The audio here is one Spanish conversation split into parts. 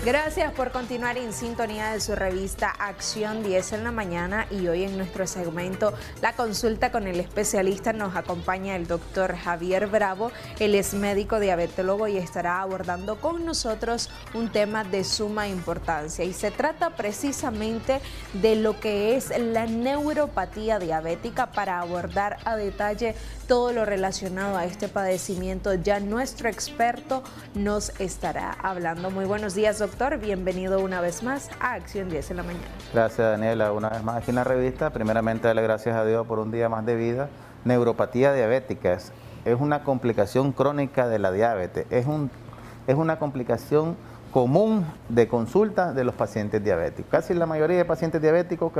Gracias por continuar en sintonía de su revista Acción 10 en la mañana, y hoy en nuestro segmento La Consulta con el Especialista nos acompaña el doctor Javier Bravo. Él es médico diabetólogo y estará abordando con nosotros un tema de suma importancia, y se trata precisamente de lo que es la neuropatía diabética. Para abordar a detalle todo lo relacionado a este padecimiento, ya nuestro experto nos estará hablando. Muy buenos días, doctor. Bienvenido una vez más a Acción 10 en la mañana. Gracias, Daniela, una vez más aquí en la revista. Primeramente, darle gracias a Dios por un día más de vida. Neuropatía diabética es una complicación crónica de la diabetes. Es una complicación común de consulta de los pacientes diabéticos. Casi la mayoría de pacientes diabéticos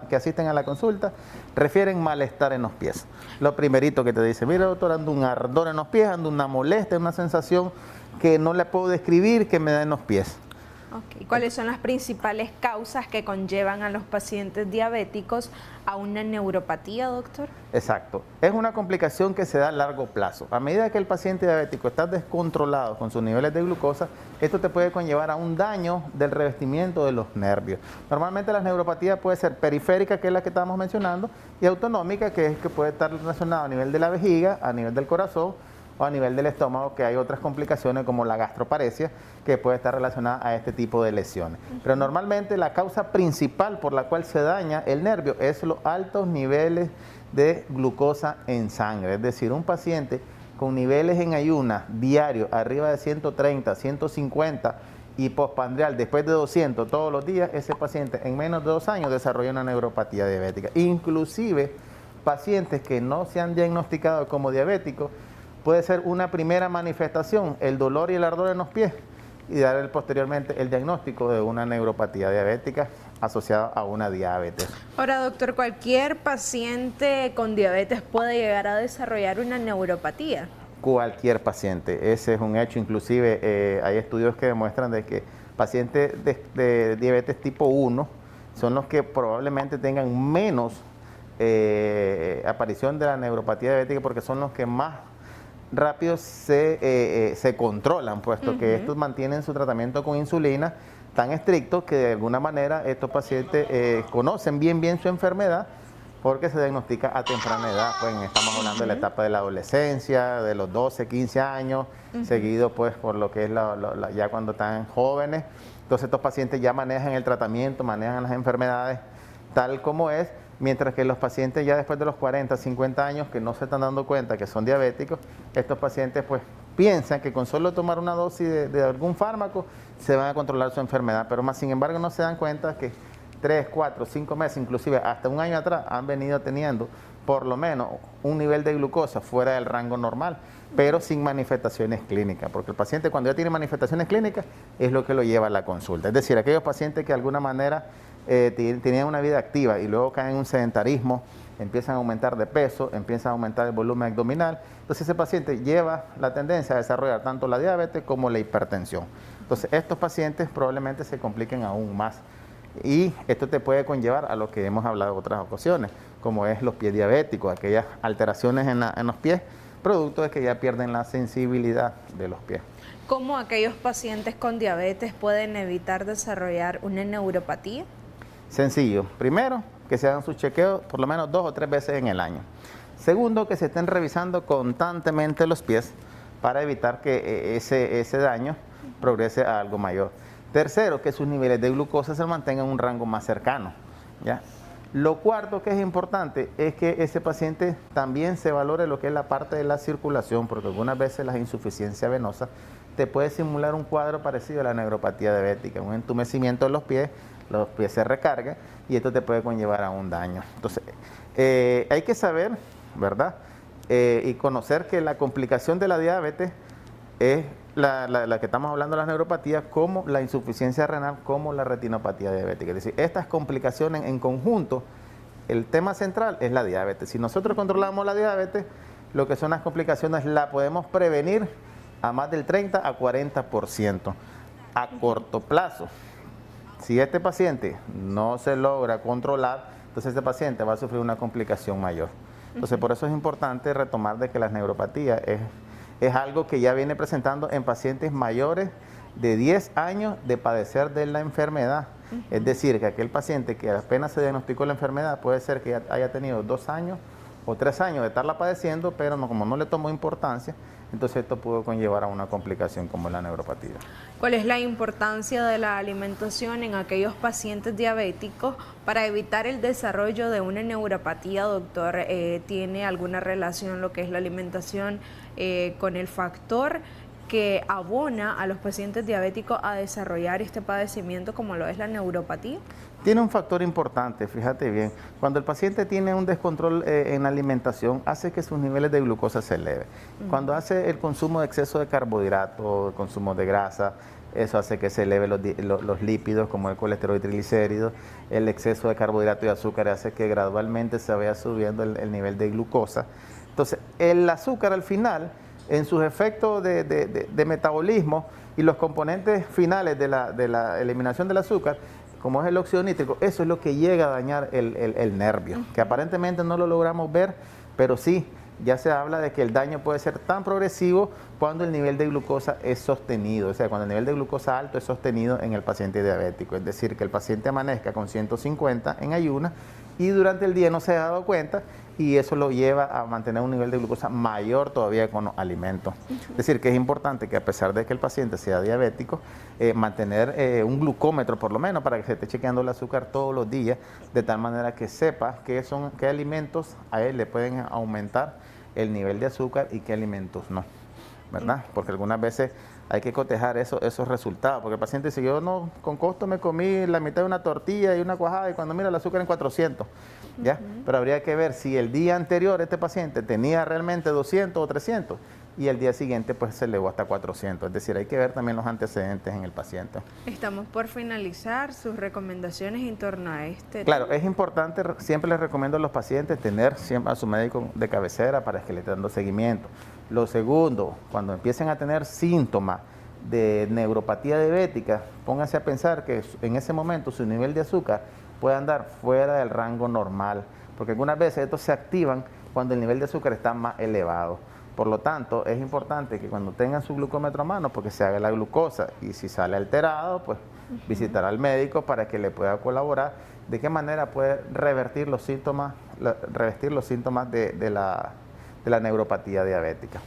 que asisten a la consulta refieren malestar en los pies. Lo primerito que te dice: mira, doctor, ando un ardor en los pies, ando una molestia, una sensación que no la puedo describir, que me da en los pies. Okay. ¿Cuáles son las principales causas que conllevan a los pacientes diabéticos a una neuropatía, doctor? Exacto. Es una complicación que se da a largo plazo. A medida que el paciente diabético está descontrolado con sus niveles de glucosa, esto te puede conllevar a un daño del revestimiento de los nervios. Normalmente la neuropatía puede ser periférica, que es la que estábamos mencionando, y autonómica, que es que puede estar relacionada a nivel de la vejiga, a nivel del corazón, o a nivel del estómago, que hay otras complicaciones como la gastroparesia, que puede estar relacionada a este tipo de lesiones. Pero normalmente la causa principal por la cual se daña el nervio es los altos niveles de glucosa en sangre. Es decir, un paciente con niveles en ayunas diarios arriba de 130, 150 y postprandial después de 200 todos los días, ese paciente en menos de 2 años desarrolla una neuropatía diabética. Inclusive pacientes que no se han diagnosticado como diabéticos, puede ser una primera manifestación, el dolor y el ardor en los pies, y dar posteriormente el diagnóstico de una neuropatía diabética asociada a una diabetes. Ahora, doctor, ¿cualquier paciente con diabetes puede llegar a desarrollar una neuropatía? Cualquier paciente, ese es un hecho. Inclusive hay estudios que demuestran de que pacientes de diabetes tipo 1 son los que probablemente tengan menos aparición de la neuropatía diabética, porque son los que más rápido se controlan, puesto que estos mantienen su tratamiento con insulina tan estricto que de alguna manera estos pacientes conocen bien su enfermedad, porque se diagnostica a temprana edad. Pues estamos hablando de la etapa de la adolescencia, de los 12, 15 años, seguido pues por lo que es ya cuando están jóvenes. Entonces estos pacientes ya manejan el tratamiento, manejan las enfermedades tal como es, mientras que los pacientes ya después de los 40, 50 años, que no se están dando cuenta que son diabéticos, estos pacientes pues piensan que con solo tomar una dosis de algún fármaco se van a controlar su enfermedad, pero más sin embargo no se dan cuenta que 3, 4, 5 meses, inclusive hasta un año atrás, han venido teniendo por lo menos un nivel de glucosa fuera del rango normal, pero sin manifestaciones clínicas, porque el paciente cuando ya tiene manifestaciones clínicas es lo que lo lleva a la consulta. Es decir, aquellos pacientes que de alguna manera tenían una vida activa y luego caen en un sedentarismo, empiezan a aumentar de peso, empiezan a aumentar el volumen abdominal, entonces ese paciente lleva la tendencia a desarrollar tanto la diabetes como la hipertensión. Entonces estos pacientes probablemente se compliquen aún más, y esto te puede conllevar a lo que hemos hablado en otras ocasiones, como es los pies diabéticos, aquellas alteraciones en los pies, producto de que ya pierden la sensibilidad de los pies. ¿Cómo aquellos pacientes con diabetes pueden evitar desarrollar una neuropatía? Sencillo. Primero, que se hagan sus chequeos por lo menos 2 o 3 veces en el año. Segundo, que se estén revisando constantemente los pies para evitar que ese daño progrese a algo mayor. Tercero, que sus niveles de glucosa se mantengan en un rango más cercano, ¿ya? Lo cuarto que es importante es que ese paciente también se valore lo que es la parte de la circulación, porque algunas veces la insuficiencia venosa te puede simular un cuadro parecido a la neuropatía diabética, un entumecimiento de los pies se recargan y esto te puede conllevar a un daño. Entonces, hay que saber, ¿verdad? Y conocer que la complicación de la diabetes es la que estamos hablando de las neuropatías, como la insuficiencia renal, como la retinopatía diabética. Es decir, estas complicaciones en conjunto, el tema central es la diabetes. Si nosotros controlamos la diabetes, lo que son las complicaciones la podemos prevenir a más del 30 a 40% a corto plazo. Si este paciente no se logra controlar, entonces este paciente va a sufrir una complicación mayor. Entonces, por eso es importante retomar de que la neuropatía es algo que ya viene presentando en pacientes mayores de 10 años de padecer de la enfermedad. Es decir, que aquel paciente que apenas se diagnosticó la enfermedad puede ser que haya tenido 2 años o 3 años de estarla padeciendo, pero como no le tomó importancia, entonces esto pudo conllevar a una complicación como la neuropatía. ¿Cuál es la importancia de la alimentación en aquellos pacientes diabéticos para evitar el desarrollo de una neuropatía, doctor? ¿Tiene alguna relación lo que es la alimentación con el factor que abona a los pacientes diabéticos a desarrollar este padecimiento como lo es la neuropatía? Tiene un factor importante, fíjate bien. Cuando el paciente tiene un descontrol en la alimentación, hace que sus niveles de glucosa se eleven. Cuando hace el consumo de exceso de carbohidratos, consumo de grasa, eso hace que se eleven los lípidos como el colesterol y triglicéridos. El exceso de carbohidratos y azúcar hace que gradualmente se vaya subiendo el nivel de glucosa. Entonces, el azúcar al final, en sus efectos de metabolismo y los componentes finales de la eliminación del azúcar, como es el óxido nítrico, eso es lo que llega a dañar el nervio, que aparentemente no lo logramos ver, pero sí, ya se habla de que el daño puede ser tan progresivo cuando el nivel de glucosa es sostenido, o sea, cuando el nivel de glucosa alto es sostenido en el paciente diabético, es decir, que el paciente amanezca con 150 en ayunas y durante el día no se ha dado cuenta y eso lo lleva a mantener un nivel de glucosa mayor todavía con los alimentos. Es decir, que es importante que a pesar de que el paciente sea diabético, mantener un glucómetro por lo menos para que se esté chequeando el azúcar todos los días, de tal manera que sepa qué alimentos a él le pueden aumentar el nivel de azúcar y qué alimentos no, ¿verdad? Porque algunas veces hay que cotejar esos resultados, porque el paciente dice, yo no, con costo me comí la mitad de una tortilla y una cuajada y cuando mira el azúcar en 400, ¿ya? Pero habría que ver si el día anterior este paciente tenía realmente 200 o 300 y el día siguiente pues se elevó hasta 400, es decir, hay que ver también los antecedentes en el paciente. Estamos por finalizar sus recomendaciones en torno a este Claro, tema. es importante, siempre les recomiendo a los pacientes tener siempre a su médico de cabecera para que le estén dando seguimiento. Lo segundo, cuando empiecen a tener síntomas de neuropatía diabética, pónganse a pensar que en ese momento su nivel de azúcar puede andar fuera del rango normal, porque algunas veces estos se activan cuando el nivel de azúcar está más elevado. Por lo tanto, es importante que cuando tengan su glucómetro a mano, porque se haga la glucosa y si sale alterado, pues visitar al médico para que le pueda colaborar de qué manera puede revertir los síntomas de la neuropatía diabética.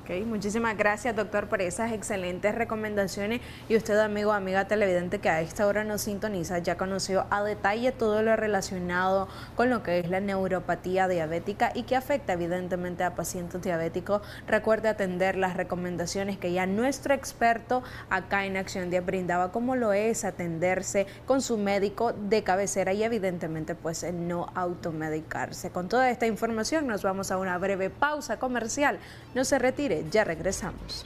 Okay, muchísimas gracias, doctor, por esas excelentes recomendaciones. Y usted, amigo o amiga televidente que a esta hora nos sintoniza, ya conoció a detalle todo lo relacionado con lo que es la neuropatía diabética y que afecta evidentemente a pacientes diabéticos. Recuerde atender las recomendaciones que ya nuestro experto acá en Acción 10 brindaba, como lo es atenderse con su médico de cabecera y evidentemente pues no automedicarse. Con toda esta información nos vamos a una breve pausa comercial. No se retire. Ya regresamos.